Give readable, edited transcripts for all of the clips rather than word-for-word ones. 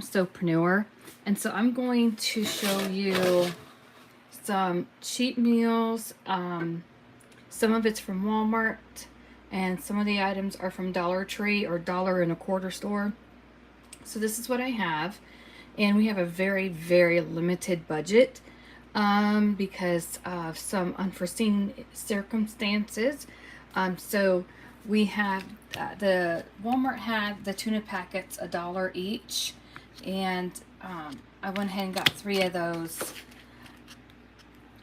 Sopreneur, and so I'm going to show you some cheap meals. Some of it's from Walmart, and some of the items are from Dollar Tree or Dollar and a Quarter store. So this is what I have, and we have a very, very limited budget because of some unforeseen circumstances. So we have the Walmart had the tuna packets $1 each, and I went ahead and got 3 of those.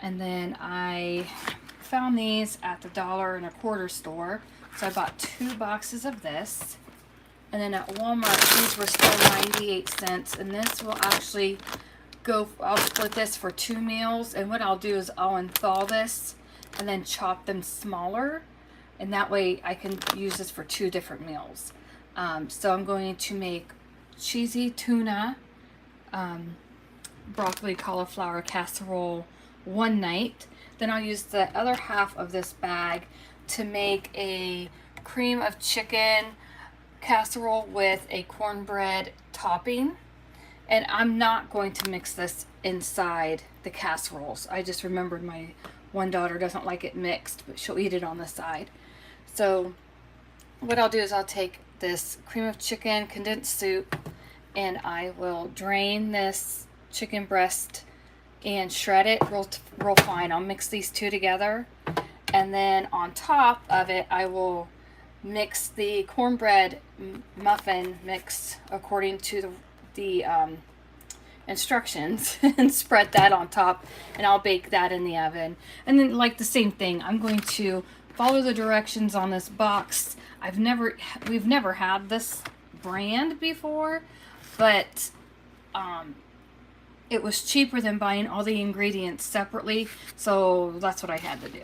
And then I found these at the Dollar and a Quarter store, so I bought 2 boxes of this. And then at Walmart, these were still 98 cents, and this will actually go, I'll split this for 2 meals, and what I'll do is I'll unthaw this and then chop them smaller, and that way I can use this for 2 different meals. So I'm going to make cheesy tuna, broccoli cauliflower casserole one night. Then I'll use the other half of this bag to make a cream of chicken casserole with a cornbread topping. And I'm not going to mix this inside the casseroles. I just remembered my one daughter doesn't like it mixed, but she'll eat it on the side. So what I'll do is I'll take this cream of chicken condensed soup, and I will drain this chicken breast and shred it real fine. I'll mix these 2 together, and then on top of it I will mix the cornbread muffin mix according to the instructions and spread that on top, and I'll bake that in the oven. And then, like the same thing, I'm going to follow the directions on this box. We've never had this brand before, but it was cheaper than buying all the ingredients separately, so that's what I had to do.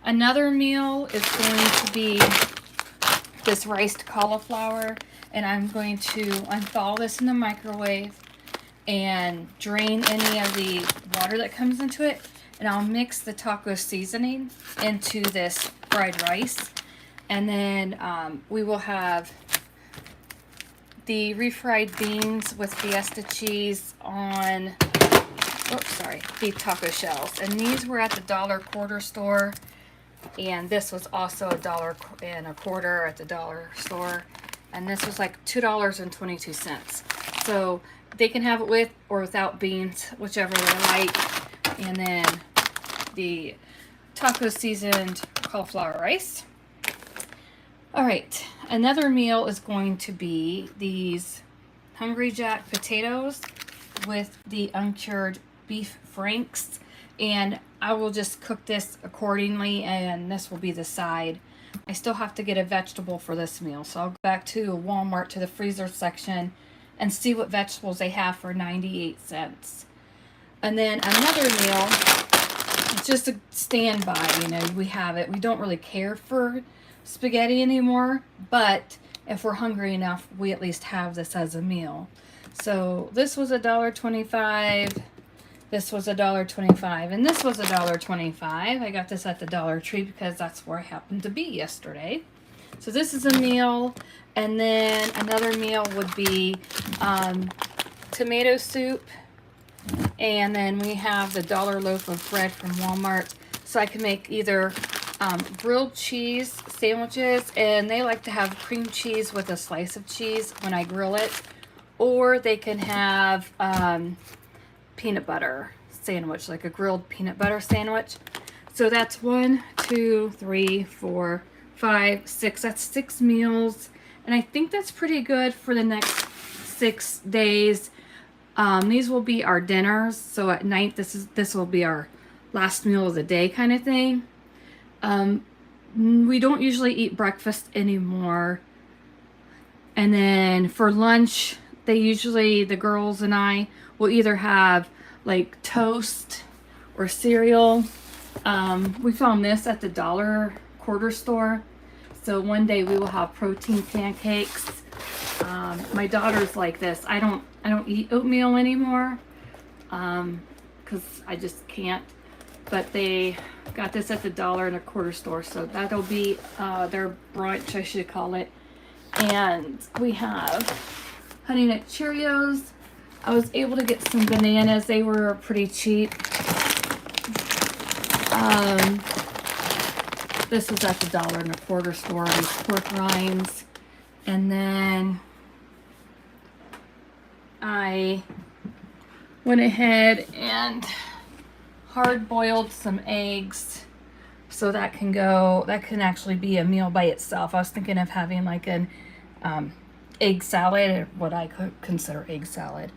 Another meal is going to be this riced cauliflower, and I'm going to unthaw this in the microwave and drain any of the water that comes into it, and I'll mix the taco seasoning into this fried rice. And then we will have the refried beans with Fiesta cheese on, the taco shells. And these were at the Dollar Quarter store, and this was also $1 and a quarter at the Dollar store, and this was like $2.22. So they can have it with or without beans, whichever they like. And then the taco seasoned cauliflower rice. All right, another meal is going to be these Hungry Jack potatoes with the uncured beef franks, and I will just cook this accordingly, and this will be the side. I still have to get a vegetable for this meal, so I'll go back to Walmart to the freezer section and see what vegetables they have for 98 cents. And then another meal, just a standby, you know, we have it. We don't really care for spaghetti anymore, but if we're hungry enough, we at least have this as a meal. So this was $1.25. This was $1.25, and this was $1.25. I got this at the Dollar Tree because that's where I happened to be yesterday. So this is a meal, and then another meal would be tomato soup, and then we have the $1 loaf of bread from Walmart. So I can make either grilled cheese sandwiches, and they like to have cream cheese with a slice of cheese when I grill it, or they can have peanut butter sandwich, like a grilled peanut butter sandwich. So that's 1, 2, 3, 4, 5, 6. That's 6 meals, and I think that's pretty good for the next 6 days. These will be our dinners, so at night this will be our last meal of the day kind of thing. We don't usually eat breakfast anymore, and then for lunch the girls and I will either have like toast or cereal. We found this at the Dollar Quarter store, so one day we will have protein pancakes. My daughter's like this. I don't eat oatmeal anymore because I just can't, but they got this at the Dollar and a Quarter store, so that'll be their brunch, I should call it. And we have Honey Nut Cheerios, I was able to get some bananas. They were pretty cheap. This was at the $1.25 store, these pork rinds. And then I went ahead and hard boiled some eggs. So that can actually be a meal by itself. I was thinking of having like an egg salad, or what I could consider egg salad.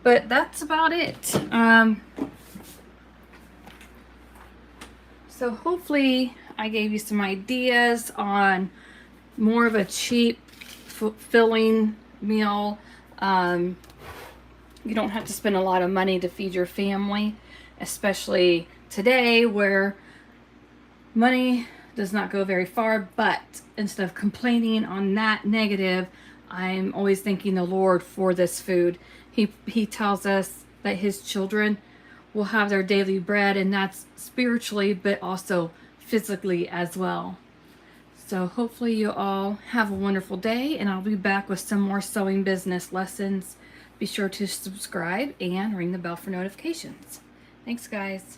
But that's about it. So hopefully I gave you some ideas on more of a cheap, filling meal. You don't have to spend a lot of money to feed your family, especially today where money does not go very far. But instead of complaining on that negative, I'm always thanking the Lord for this food. He tells us that his children will have their daily bread, and that's spiritually but also physically as well. So hopefully you all have a wonderful day, and I'll be back with some more sewing business lessons. Be sure to subscribe and ring the bell for notifications. Thanks, guys.